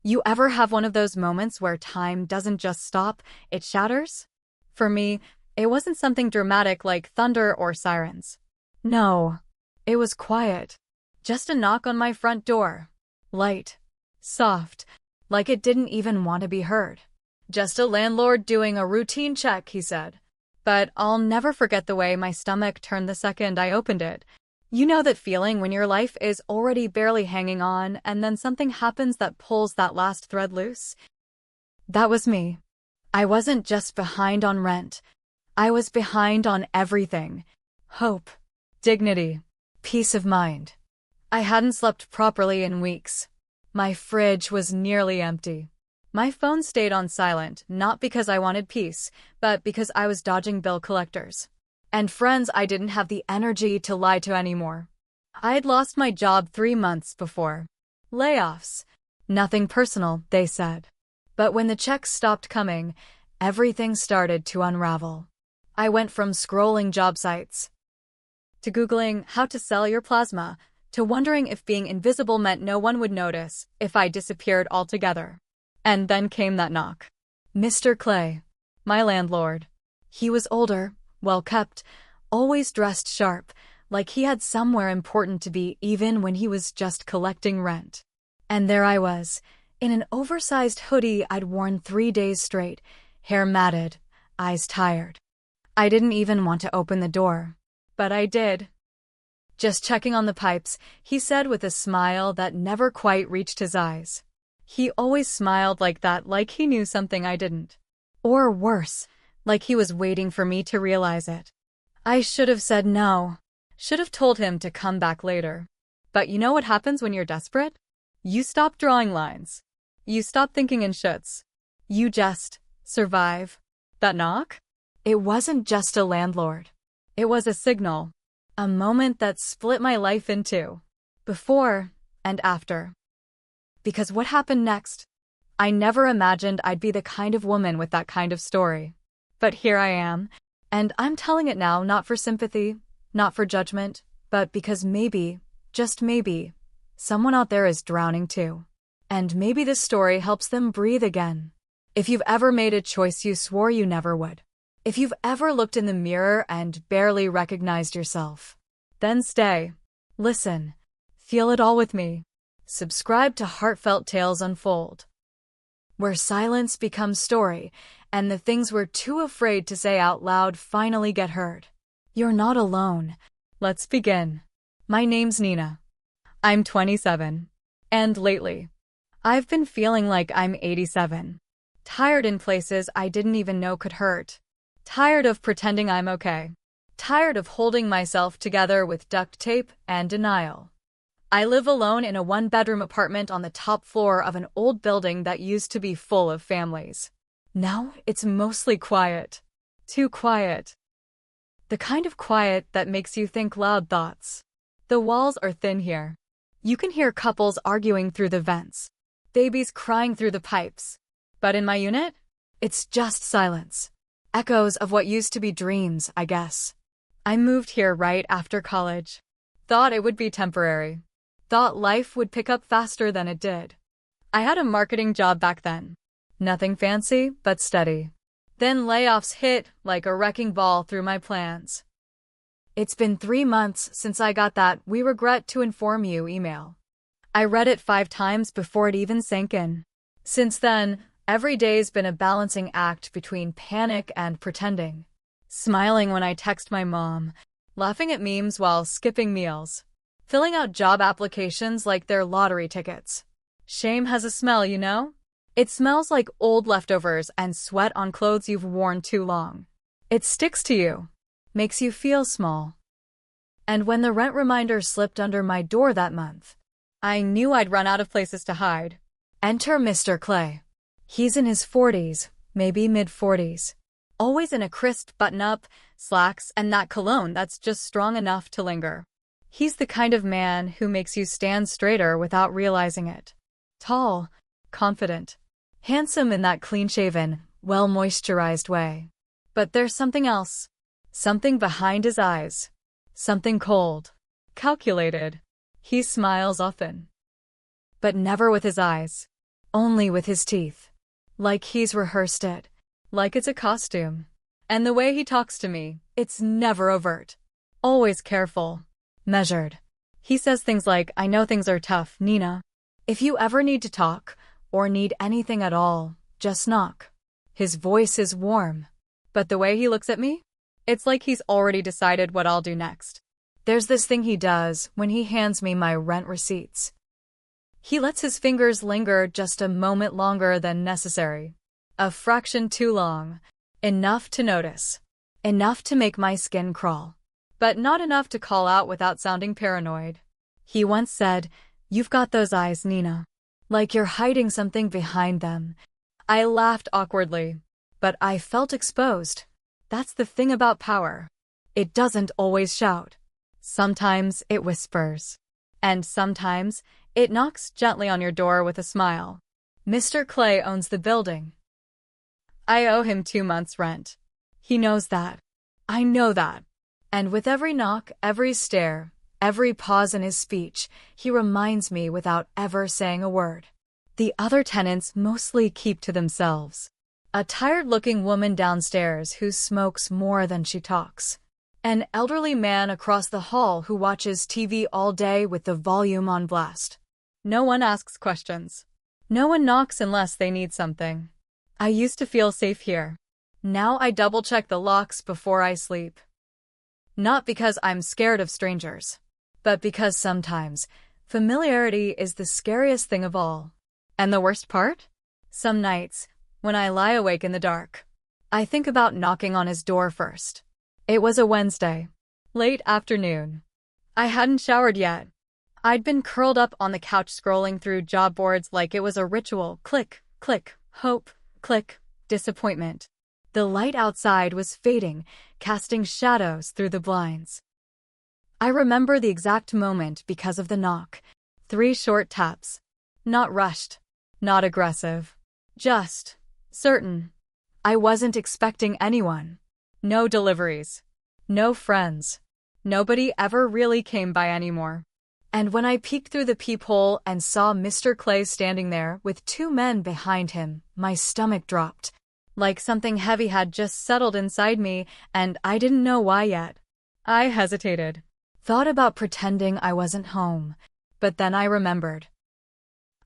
You ever have one of those moments where time doesn't just stop, it shatters? For me, it wasn't something dramatic like thunder or sirens. No, it was quiet. Just a knock on my front door. Light. Soft. Like it didn't even want to be heard. Just a landlord doing a routine check, he said. But I'll never forget the way my stomach turned the second I opened it. You know that feeling when your life is already barely hanging on and then something happens that pulls that last thread loose? That was me. I wasn't just behind on rent. I was behind on everything. Hope, dignity, peace of mind. I hadn't slept properly in weeks. My fridge was nearly empty. My phone stayed on silent, not because I wanted peace, but because I was dodging bill collectors. And friends I didn't have the energy to lie to anymore. I had lost my job 3 months before. Layoffs. Nothing personal, they said. But when the checks stopped coming, everything started to unravel. I went from scrolling job sites to Googling how to sell your plasma, to wondering if being invisible meant no one would notice if I disappeared altogether. And then came that knock. Mr. Clay, my landlord. He was older, well-kept, always dressed sharp, like he had somewhere important to be even when he was just collecting rent. And there I was, in an oversized hoodie I'd worn 3 days straight, hair matted, eyes tired. I didn't even want to open the door, but I did. Just checking on the pipes, he said with a smile that never quite reached his eyes. He always smiled like that, like he knew something I didn't. Or worse, like he was waiting for me to realize it. I should have said no. Should have told him to come back later. But you know what happens when you're desperate? You stop drawing lines. You stop thinking in shoulds. You just survive. That knock? It wasn't just a landlord. It was a signal. A moment that split my life in two. Before and after. Because what happened next? I never imagined I'd be the kind of woman with that kind of story. But here I am, and I'm telling it now not for sympathy, not for judgment, but because maybe, just maybe, someone out there is drowning too. And maybe this story helps them breathe again. If you've ever made a choice you swore you never would. If you've ever looked in the mirror and barely recognized yourself, then stay. Listen. Feel it all with me. Subscribe to Heartfelt Tales Unfold, where silence becomes story, and the things we're too afraid to say out loud finally get heard. You're not alone. Let's begin. My name's Nina. I'm 27. And lately, I've been feeling like I'm 87. Tired in places I didn't even know could hurt. Tired of pretending I'm okay. Tired of holding myself together with duct tape and denial. I live alone in a 1-bedroom apartment on the top floor of an old building that used to be full of families. Now it's mostly quiet. Too quiet. The kind of quiet that makes you think loud thoughts. The walls are thin here. You can hear couples arguing through the vents. Babies crying through the pipes. But in my unit, it's just silence. Echoes of what used to be dreams, I guess. I moved here right after college. Thought it would be temporary. Thought life would pick up faster than it did. I had a marketing job back then. Nothing fancy, but steady. Then layoffs hit like a wrecking ball through my plans. It's been 3 months since I got that "we regret to inform you" email. I read it 5 times before it even sank in. Since then, every day's been a balancing act between panic and pretending. Smiling when I text my mom, laughing at memes while skipping meals. Filling out job applications like they're lottery tickets. Shame has a smell, you know? It smells like old leftovers and sweat on clothes you've worn too long. It sticks to you. Makes you feel small. And when the rent reminder slipped under my door that month, I knew I'd run out of places to hide. Enter Mr. Clay. He's in his 40s, maybe mid-40s. Always in a crisp button-up, slacks, and that cologne that's just strong enough to linger. He's the kind of man who makes you stand straighter without realizing it. Tall, confident, handsome in that clean-shaven, well-moisturized way. But there's something else. Something behind his eyes. Something cold. Calculated. He smiles often. But never with his eyes. only with his teeth. Like he's rehearsed it. Like it's a costume. And the way he talks to me, it's never overt. Always careful. Measured. He says things like, I know things are tough, Nina. If you ever need to talk, or need anything at all, just knock. His voice is warm. But the way he looks at me? It's like he's already decided what I'll do next. There's this thing he does when he hands me my rent receipts. He lets his fingers linger just a moment longer than necessary. A fraction too long. Enough to notice. Enough to make my skin crawl. But not enough to call out without sounding paranoid. He once said, "You've got those eyes, Nina. Like you're hiding something behind them." I laughed awkwardly. But I felt exposed. That's the thing about power. It doesn't always shout. Sometimes it whispers. And sometimes it knocks gently on your door with a smile. Mr. Clay owns the building. I owe him 2 months' rent. He knows that. I know that. And with every knock, every stare, every pause in his speech, he reminds me without ever saying a word. The other tenants mostly keep to themselves. A tired-looking woman downstairs who smokes more than she talks. An elderly man across the hall who watches TV all day with the volume on blast. No one asks questions. No one knocks unless they need something. I used to feel safe here. Now I double-check the locks before I sleep. Not because I'm scared of strangers, but because sometimes familiarity is the scariest thing of all. And the worst part? Some nights, when I lie awake in the dark, I think about knocking on his door first. It was a Wednesday. Late afternoon. I hadn't showered yet. I'd been curled up on the couch scrolling through job boards like it was a ritual. Click, click, hope, click, disappointment. The light outside was fading, casting shadows through the blinds. I remember the exact moment because of the knock. 3 short taps. Not rushed. Not aggressive. Just certain. I wasn't expecting anyone. No deliveries. No friends. Nobody ever really came by anymore. And when I peeked through the peephole and saw Mr. Clay standing there with 2 men behind him, my stomach dropped. Like something heavy had just settled inside me, and I didn't know why yet. I hesitated. Thought about pretending I wasn't home. But then I remembered.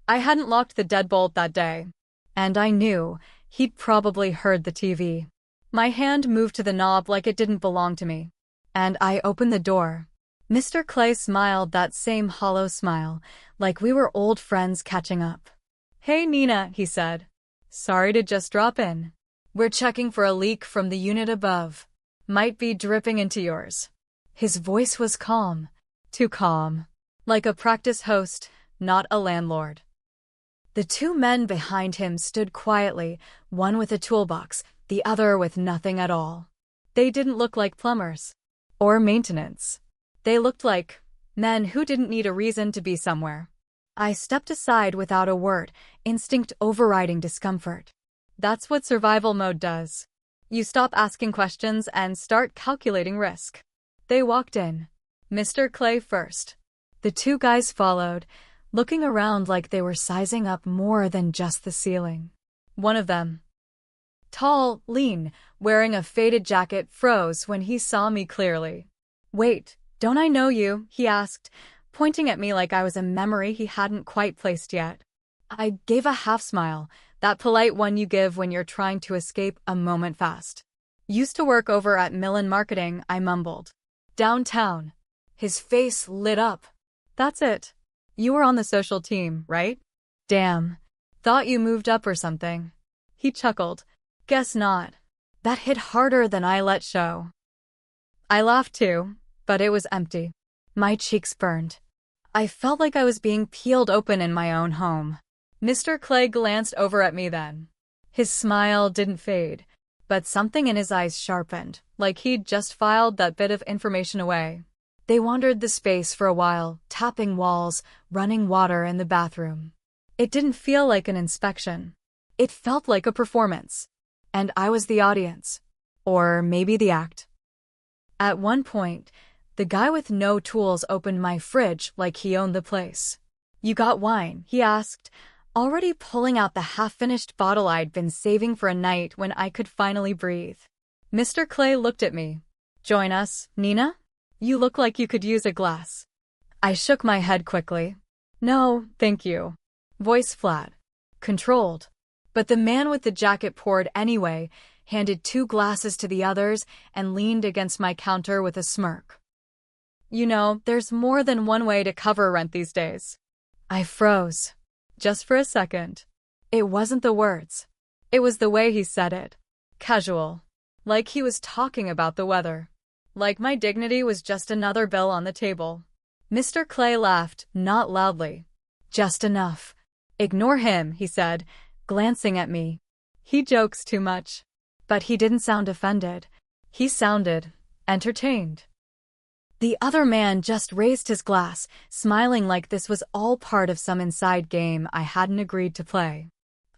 I hadn't locked the deadbolt that day. And I knew he'd probably heard the TV. My hand moved to the knob like it didn't belong to me. And I opened the door. Mr. Clay smiled that same hollow smile, like we were old friends catching up. "Hey, Nina," he said. "Sorry to just drop in. We're checking for a leak from the unit above. Might be dripping into yours." His voice was calm. Too calm. Like a practice host, not a landlord. The 2 men behind him stood quietly, one with a toolbox, the other with nothing at all. They didn't look like plumbers. Or maintenance. They looked like men who didn't need a reason to be somewhere. I stepped aside without a word, instinct overriding discomfort. That's what survival mode does. You stop asking questions and start calculating risk. They walked in. Mr. Clay first. The 2 guys followed, looking around like they were sizing up more than just the ceiling. One of them, tall, lean, wearing a faded jacket, froze when he saw me clearly. "Wait, don't I know you?" he asked, pointing at me like I was a memory he hadn't quite placed yet. I gave a half-smile, that polite one you give when you're trying to escape a moment fast. "Used to work over at Millen Marketing," I mumbled. "Downtown." His face lit up. "That's it. You were on the social team, right? Damn. Thought you moved up or something." He chuckled. "Guess not." That hit harder than I let show. I laughed too, but it was empty. My cheeks burned. I felt like I was being peeled open in my own home. Mr. Clay glanced over at me then. His smile didn't fade, but something in his eyes sharpened, like he'd just filed that bit of information away. They wandered the space for a while, tapping walls, running water in the bathroom. It didn't feel like an inspection. It felt like a performance. And I was the audience. Or maybe the act. At one point, the guy with no tools opened my fridge like he owned the place. "You got wine?" he asked, already pulling out the half-finished bottle I'd been saving for a night when I could finally breathe. Mr. Clay looked at me. "Join us, Nina? You look like you could use a glass." I shook my head quickly. "No, thank you." Voice flat. Controlled. But the man with the jacket poured anyway, handed 2 glasses to the others, and leaned against my counter with a smirk. "You know, there's more than one way to cover rent these days." I froze. Just for a second. It wasn't the words. It was the way he said it. Casual. Like he was talking about the weather. Like my dignity was just another bill on the table. Mr. Clay laughed, not loudly. "Just enough." "Ignore him," he said, glancing at me. "He jokes too much." But he didn't sound offended. He sounded entertained. The other man just raised his glass, smiling like this was all part of some inside game I hadn't agreed to play.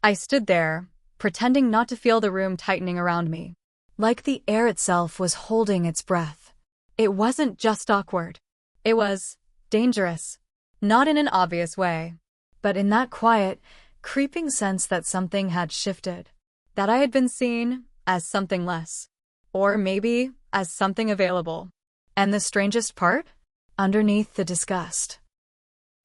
I stood there, pretending not to feel the room tightening around me. Like the air itself was holding its breath. It wasn't just awkward. It was dangerous. Not in an obvious way, but in that quiet, creeping sense that something had shifted. That I had been seen as something less. Or maybe as something available. And the strangest part? Underneath the disgust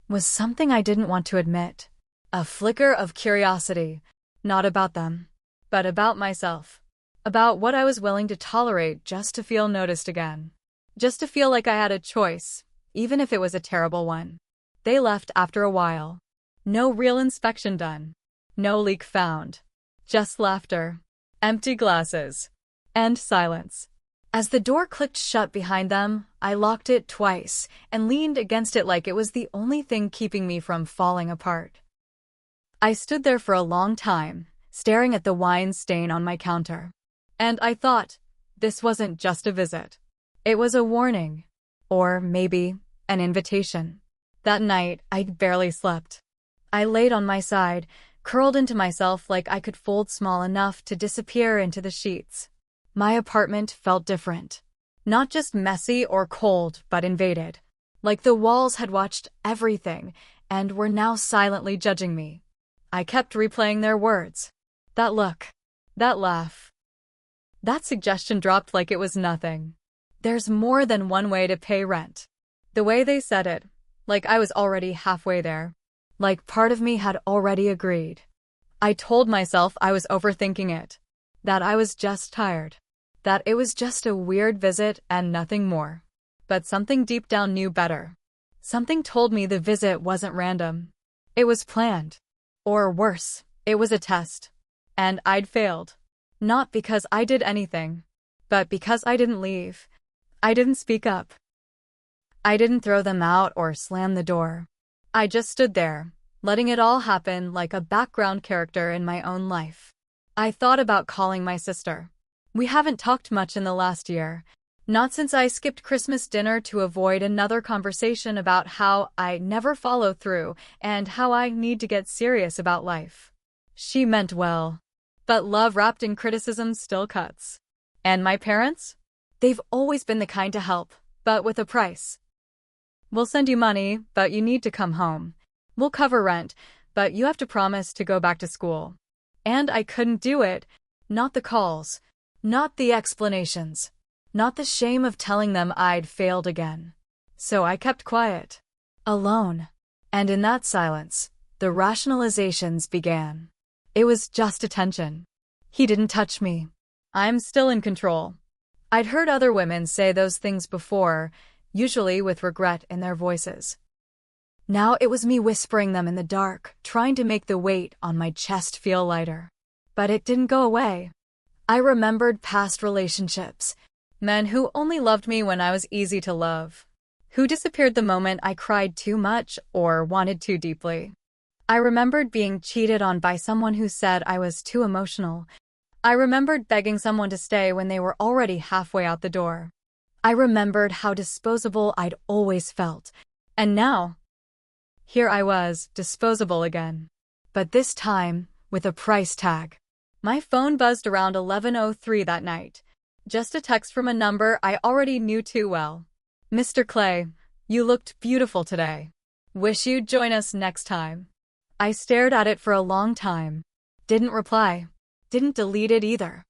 was something I didn't want to admit. A flicker of curiosity, not about them, but about myself. About what I was willing to tolerate just to feel noticed again. Just to feel like I had a choice, even if it was a terrible one. They left after a while. No real inspection done. No leak found. Just laughter. Empty glasses. And silence. As the door clicked shut behind them, I locked it twice and leaned against it like it was the only thing keeping me from falling apart. I stood there for a long time, staring at the wine stain on my counter. And I thought, this wasn't just a visit. It was a warning. Or maybe an invitation. That night, I'd barely slept. I laid on my side, curled into myself like I could fold small enough to disappear into the sheets. My apartment felt different. Not just messy or cold, but invaded. Like the walls had watched everything and were now silently judging me. I kept replaying their words. That look. That laugh. That suggestion dropped like it was nothing. There's more than one way to pay rent. The way they said it, like I was already halfway there. Like part of me had already agreed. I told myself I was overthinking it. That I was just tired. That it was just a weird visit and nothing more. But something deep down knew better. Something told me the visit wasn't random. It was planned. Or worse, it was a test. And I'd failed. Not because I did anything, but because I didn't leave. I didn't speak up. I didn't throw them out or slam the door. I just stood there, letting it all happen like a background character in my own life. I thought about calling my sister. We haven't talked much in the last year. Not since I skipped Christmas dinner to avoid another conversation about how I never follow through and how I need to get serious about life. She meant well. But love wrapped in criticism still cuts. And my parents? They've always been the kind to help, but with a price. We'll send you money, but you need to come home. We'll cover rent, but you have to promise to go back to school. And I couldn't do it. Not the calls. Not the explanations. Not the shame of telling them I'd failed again. So I kept quiet. Alone. And in that silence, the rationalizations began. It was just attention. He didn't touch me. I'm still in control. I'd heard other women say those things before, usually with regret in their voices. Now it was me whispering them in the dark, trying to make the weight on my chest feel lighter. But it didn't go away. I remembered past relationships. Men who only loved me when I was easy to love. Who disappeared the moment I cried too much or wanted too deeply. I remembered being cheated on by someone who said I was too emotional. I remembered begging someone to stay when they were already halfway out the door. I remembered how disposable I'd always felt. And now, here I was, disposable again. But this time, with a price tag. My phone buzzed around 11:03 that night. Just a text from a number I already knew too well. "Mr. Clay, you looked beautiful today. Wish you'd join us next time." I stared at it for a long time. Didn't reply. Didn't delete it either.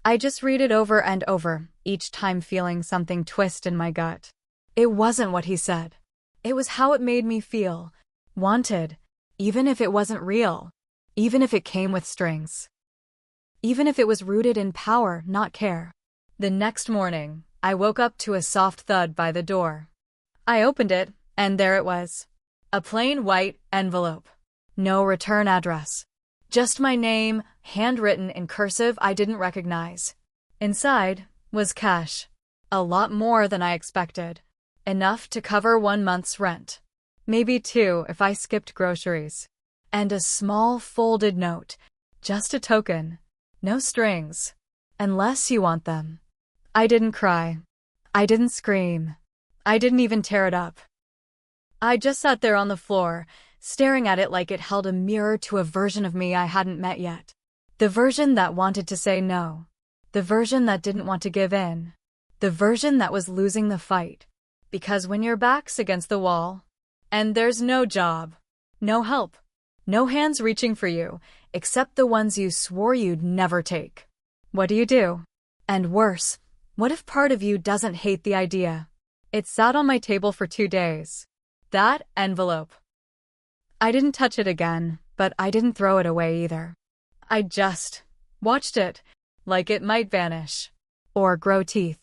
I just read it over and over, each time feeling something twist in my gut. It wasn't what he said. It was how it made me feel. Wanted. Even if it wasn't real. Even if it came with strings. Even if it was rooted in power, not care. The next morning, I woke up to a soft thud by the door. I opened it, and there it was. A plain white envelope. No return address. Just my name, handwritten in cursive I didn't recognize. Inside was cash. A lot more than I expected. Enough to cover 1 month's rent. Maybe 2 if I skipped groceries. And a small folded note. Just a token. No strings. Unless you want them. I didn't cry. I didn't scream. I didn't even tear it up. I just sat there on the floor, staring at it like it held a mirror to a version of me I hadn't met yet. The version that wanted to say no. The version that didn't want to give in. The version that was losing the fight. Because when your back's against the wall, and there's no job, no help, no hands reaching for you, except the ones you swore you'd never take, what do? And worse, what if part of you doesn't hate the idea? It sat on my table for 2 days. That envelope. I didn't touch it again, but I didn't throw it away either. I just watched it, like it might vanish. Or grow teeth.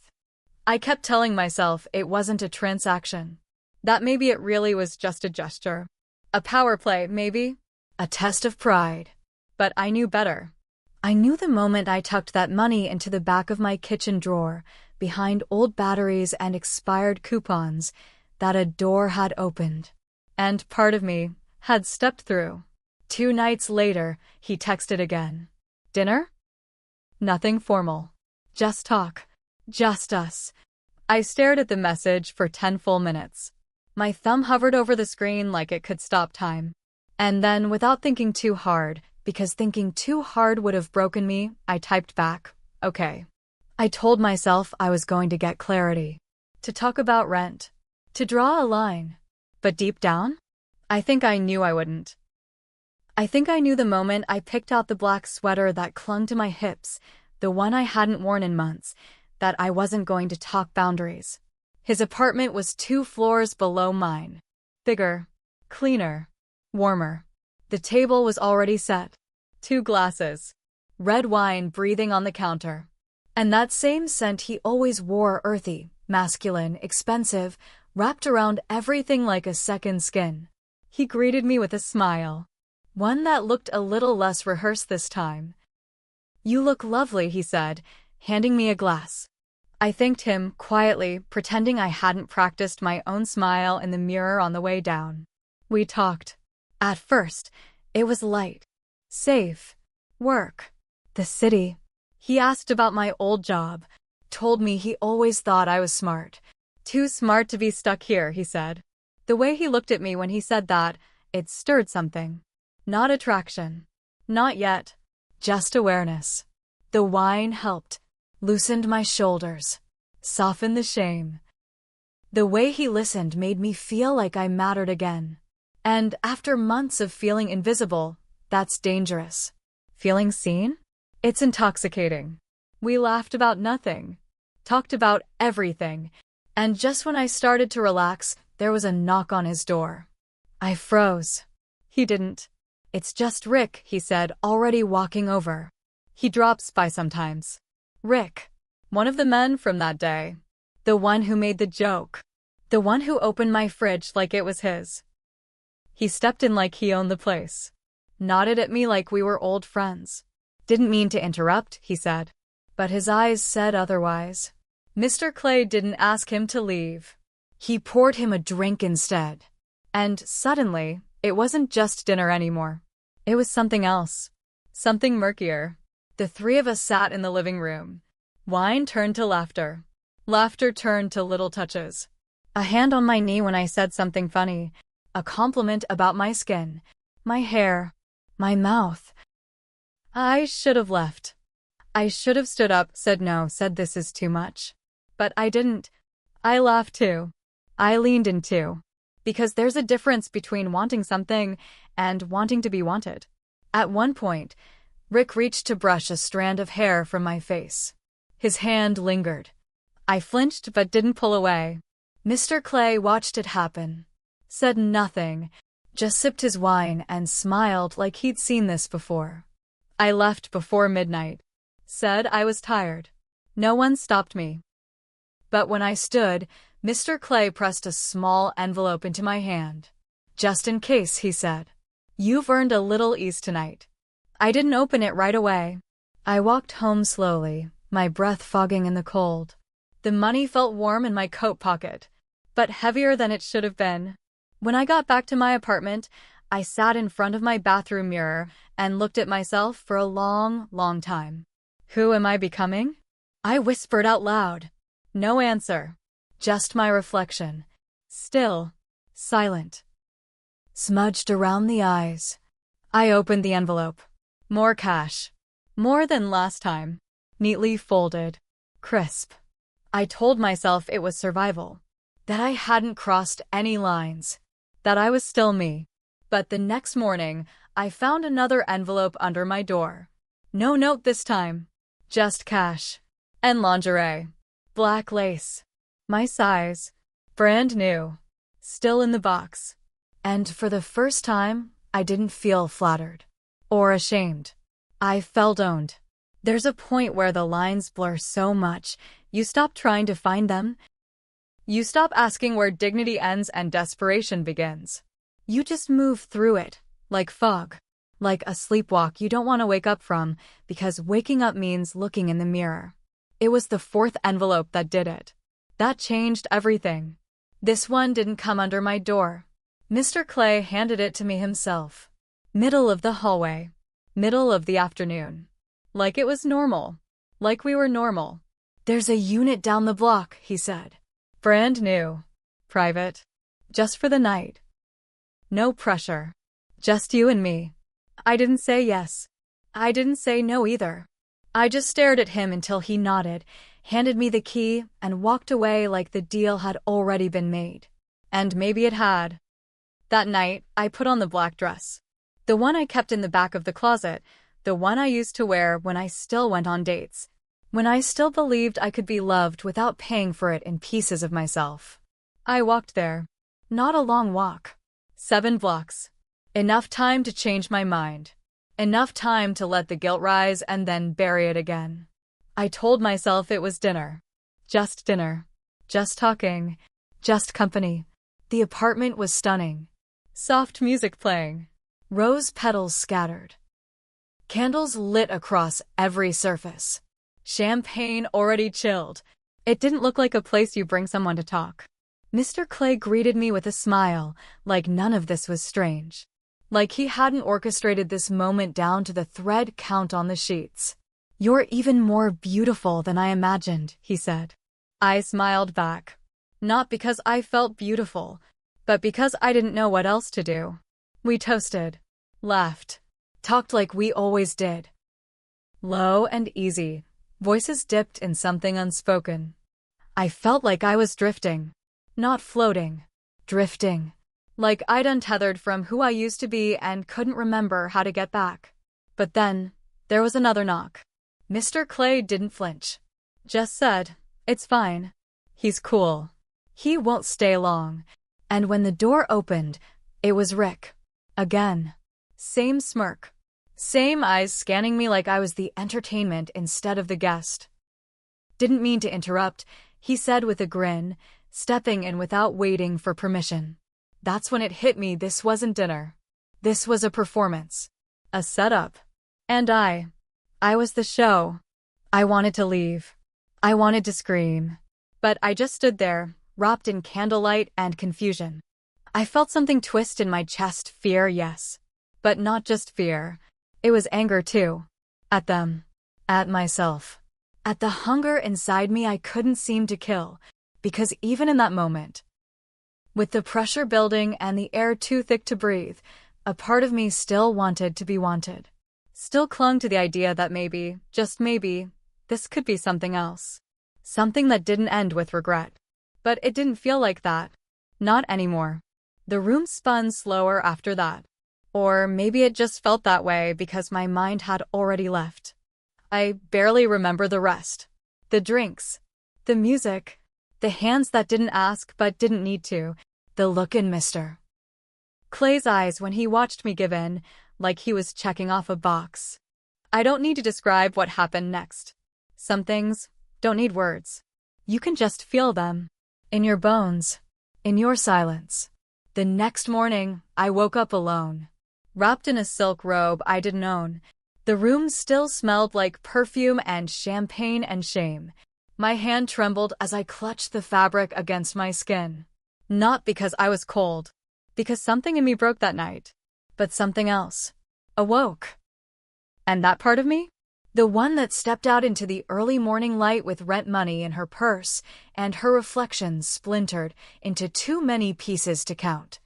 I kept telling myself it wasn't a transaction. That maybe it really was just a gesture. A power play, maybe. A test of pride. But I knew better. I knew the moment I tucked that money into the back of my kitchen drawer, behind old batteries and expired coupons, that a door had opened. And part of me had stepped through. 2 nights later, he texted again. Dinner? Nothing formal. Just talk. Just us. I stared at the message for 10 full minutes. My thumb hovered over the screen like it could stop time. And then, without thinking too hard, because thinking too hard would have broken me, I typed back, okay. I told myself I was going to get clarity. To talk about rent. To draw a line. But deep down, I think I knew I wouldn't. I think I knew the moment I picked out the black sweater that clung to my hips, the one I hadn't worn in months, that I wasn't going to talk boundaries. His apartment was 2 floors below mine. Bigger, cleaner, warmer. The table was already set. 2 glasses. Red wine breathing on the counter. And that same scent he always wore, earthy, masculine, expensive, wrapped around everything like a second skin. He greeted me with a smile. One that looked a little less rehearsed this time. You look lovely, he said, handing me a glass. I thanked him, quietly, pretending I hadn't practiced my own smile in the mirror on the way down. We talked. At first, it was light. Safe. Work. The city. He asked about my old job. Told me he always thought I was smart. Too smart to be stuck here, he said. The way he looked at me when he said that, it stirred something. Not attraction. Not yet. Just awareness. The wine helped. Loosened my shoulders. Softened the shame. The way he listened made me feel like I mattered again. And after months of feeling invisible, that's dangerous. Feeling seen? It's intoxicating. We laughed about nothing. Talked about everything. And just when I started to relax, there was a knock on his door. I froze. He didn't. It's just Rick, he said, already walking over. He drops by sometimes. Rick. One of the men from that day. The one who made the joke. The one who opened my fridge like it was his. He stepped in like he owned the place. Nodded at me like we were old friends. Didn't mean to interrupt, he said. But his eyes said otherwise. Mr. Clay didn't ask him to leave. He poured him a drink instead. And suddenly, it wasn't just dinner anymore. It was something else. Something murkier. The 3 of us sat in the living room. Wine turned to laughter. Laughter turned to little touches. A hand on my knee when I said something funny. A compliment about my skin. My hair. My mouth. I should have left. I should have stood up, said no, said this is too much. But I didn't. I laughed too. I leaned in too. Because there's a difference between wanting something and wanting to be wanted. At one point, Rick reached to brush a strand of hair from my face. His hand lingered. I flinched but didn't pull away. Mr. Clay watched it happen. Said nothing, just sipped his wine and smiled like he'd seen this before. I left before midnight. Said I was tired. No one stopped me. But when I stood, Mr. Clay pressed a small envelope into my hand. Just in case, he said. You've earned a little ease tonight. I didn't open it right away. I walked home slowly, my breath fogging in the cold. The money felt warm in my coat pocket, but heavier than it should have been. When I got back to my apartment, I sat in front of my bathroom mirror and looked at myself for a long, long time. Who am I becoming? I whispered out loud. No answer. Just my reflection. Still. Silent. Smudged around the eyes. I opened the envelope. More cash. More than last time. Neatly folded. Crisp. I told myself it was survival. That I hadn't crossed any lines. That I was still me. But the next morning, I found another envelope under my door. No note this time. Just cash. And lingerie. Black lace. My size. Brand new. Still in the box. And for the first time, I didn't feel flattered. Or ashamed. I felt owned. There's a point where the lines blur so much, you stop trying to find them. You stop asking where dignity ends and desperation begins. You just move through it, like fog. Like a sleepwalk you don't want to wake up from, because waking up means looking in the mirror. It was the fourth envelope that did it. That changed everything. This one didn't come under my door. Mr. Clay handed it to me himself. Middle of the hallway. Middle of the afternoon. Like it was normal. Like we were normal. There's a unit down the block, he said. Brand new. Private. Just for the night. No pressure. Just you and me. I didn't say yes. I didn't say no either. I just stared at him until he nodded, handed me the key, and walked away like the deal had already been made. And maybe it had. That night, I put on the black dress. The one I kept in the back of the closet, the one I used to wear when I still went on dates. When I still believed I could be loved without paying for it in pieces of myself. I walked there. Not a long walk. 7 blocks. Enough time to change my mind. Enough time to let the guilt rise and then bury it again. I told myself it was dinner. Just dinner. Just talking. Just company. The apartment was stunning. Soft music playing. Rose petals scattered. Candles lit across every surface. Champagne already chilled. It didn't look like a place you bring someone to talk. Mr. Clay greeted me with a smile, like none of this was strange. Like he hadn't orchestrated this moment down to the thread count on the sheets. You're even more beautiful than I imagined, he said. I smiled back. Not because I felt beautiful, but because I didn't know what else to do. We toasted. Laughed. Talked like we always did. Low and easy. Voices dipped in something unspoken. I felt like I was drifting. Not floating. Drifting. Like I'd untethered from who I used to be and couldn't remember how to get back. But then, there was another knock. Mr. Clay didn't flinch. Just said, "It's fine. He's cool. He won't stay long." And when the door opened, it was Rick. Again. Same smirk. Same eyes scanning me like I was the entertainment instead of the guest. "Didn't mean to interrupt," he said with a grin, stepping in without waiting for permission. That's when it hit me this wasn't dinner. This was a performance. A setup. And I was the show. I wanted to leave. I wanted to scream. But I just stood there, wrapped in candlelight and confusion. I felt something twist in my chest, fear, yes. But not just fear. It was anger too. At them. At myself. At the hunger inside me I couldn't seem to kill. Because even in that moment, with the pressure building and the air too thick to breathe, a part of me still wanted to be wanted. Still clung to the idea that maybe, just maybe, this could be something else. Something that didn't end with regret. But it didn't feel like that. Not anymore. The room spun slower after that. Or maybe it just felt that way because my mind had already left. I barely remember the rest. The drinks, the music, the hands that didn't ask but didn't need to, the look in Mr. Clay's eyes when he watched me give in, like he was checking off a box. I don't need to describe what happened next. Some things don't need words. You can just feel them. In your bones. In your silence. The next morning, I woke up alone. Wrapped in a silk robe I didn't own. The room still smelled like perfume and champagne and shame. My hand trembled as I clutched the fabric against my skin. Not because I was cold. Because something in me broke that night. But something else awoke. And that part of me? The one that stepped out into the early morning light with rent money in her purse and her reflections splintered into too many pieces to count.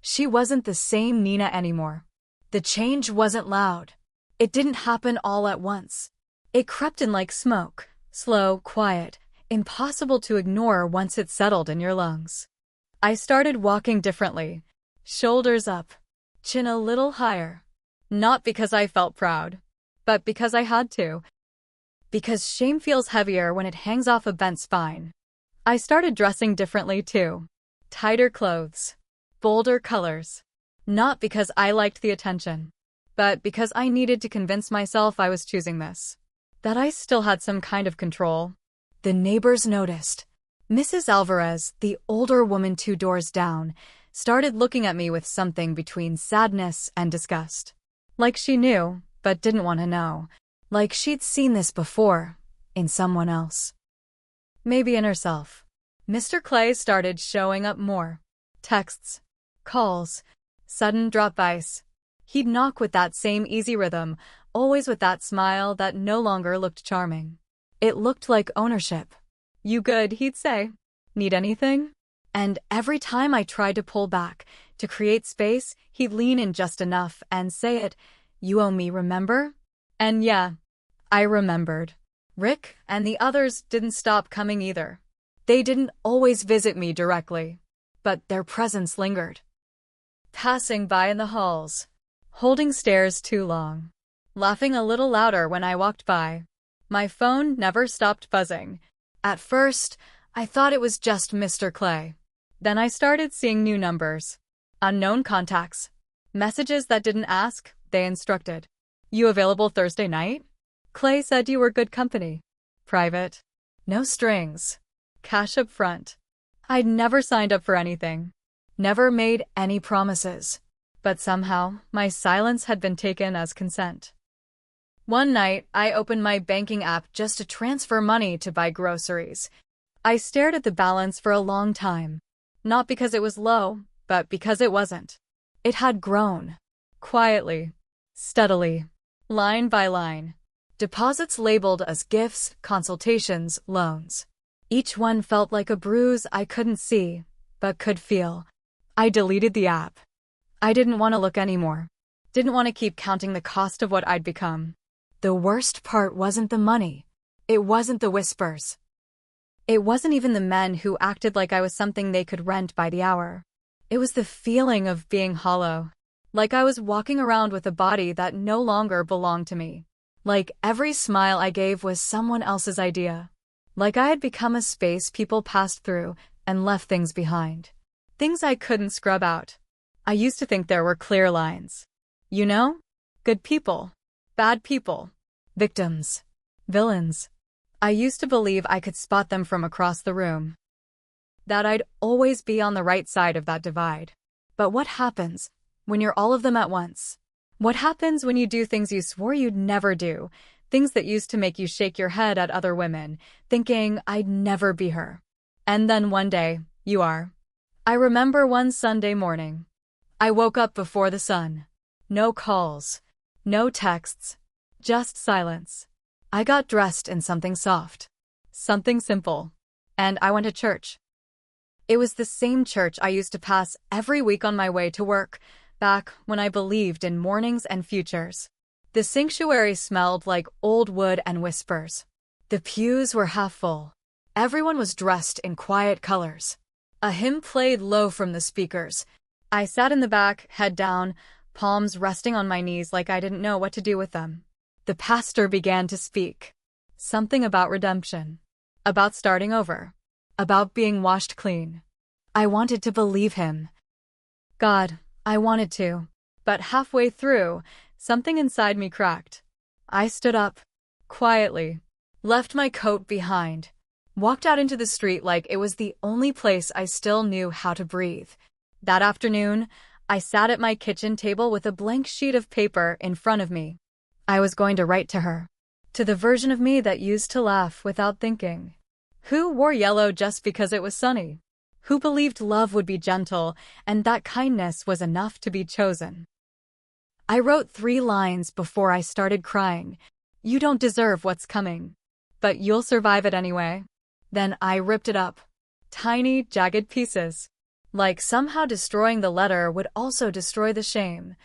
She wasn't the same Nina anymore. The change wasn't loud. It didn't happen all at once. It crept in like smoke, slow, quiet, impossible to ignore once it settled in your lungs. I started walking differently, shoulders up, chin a little higher. Not because I felt proud, but because I had to. Because shame feels heavier when it hangs off a bent spine. I started dressing differently too. Tighter clothes. Bolder colors. Not because I liked the attention, but because I needed to convince myself I was choosing this. That I still had some kind of control. The neighbors noticed. Mrs. Alvarez, the older woman 2 doors down, started looking at me with something between sadness and disgust. Like she knew, but didn't want to know. Like she'd seen this before, in someone else. Maybe in herself. Mr. Clay started showing up more. Texts. Calls. Sudden drop-bys. He'd knock with that same easy rhythm, always with that smile that no longer looked charming. It looked like ownership. "You good?" he'd say. "Need anything?" And every time I tried to pull back, to create space, he'd lean in just enough and say it, "You owe me, remember?" And yeah, I remembered. Rick and the others didn't stop coming either. They didn't always visit me directly, but their presence lingered. Passing by in the halls, holding stares too long, laughing a little louder when I walked by. My phone never stopped buzzing. At first, I thought it was just Mr. Clay. Then I started seeing new numbers. Unknown contacts. Messages that didn't ask, they instructed. "You available Thursday night? Clay said you were good company." Private. No strings. Cash up front. I'd never signed up for anything. Never made any promises. But somehow, my silence had been taken as consent. One night, I opened my banking app just to transfer money to buy groceries. I stared at the balance for a long time. Not because it was low, but because it wasn't. It had grown. Quietly. Steadily. Line by line. Deposits labeled as gifts, consultations, loans. Each one felt like a bruise I couldn't see, but could feel. I deleted the app. I didn't want to look anymore. Didn't want to keep counting the cost of what I'd become. The worst part wasn't the money. It wasn't the whispers. It wasn't even the men who acted like I was something they could rent by the hour. It was the feeling of being hollow. Like I was walking around with a body that no longer belonged to me. Like every smile I gave was someone else's idea. Like I had become a space people passed through and left things behind. Things I couldn't scrub out. I used to think there were clear lines. You know? Good people. Bad people. Victims. Villains. I used to believe I could spot them from across the room. That I'd always be on the right side of that divide. But what happens when you're all of them at once? What happens when you do things you swore you'd never do? Things that used to make you shake your head at other women, thinking I'd never be her. And then one day, you are. I remember one Sunday morning. I woke up before the sun. No calls. No texts. Just silence. I got dressed in something soft. Something simple. And I went to church. It was the same church I used to pass every week on my way to work, back when I believed in mornings and futures. The sanctuary smelled like old wood and whispers. The pews were half full. Everyone was dressed in quiet colors. A hymn played low from the speakers. I sat in the back, head down, palms resting on my knees like I didn't know what to do with them. The pastor began to speak. Something about redemption. About starting over. About being washed clean. I wanted to believe him. God, I wanted to. But halfway through, something inside me cracked. I stood up. Quietly. Left my coat behind. Walked out into the street like it was the only place I still knew how to breathe. That afternoon, I sat at my kitchen table with a blank sheet of paper in front of me. I was going to write to her. To the version of me that used to laugh without thinking. Who wore yellow just because it was sunny? Who believed love would be gentle and that kindness was enough to be chosen? I wrote 3 lines before I started crying. You don't deserve what's coming, but you'll survive it anyway. Then I ripped it up. Tiny, jagged pieces. Like somehow destroying the letter would also destroy the shame.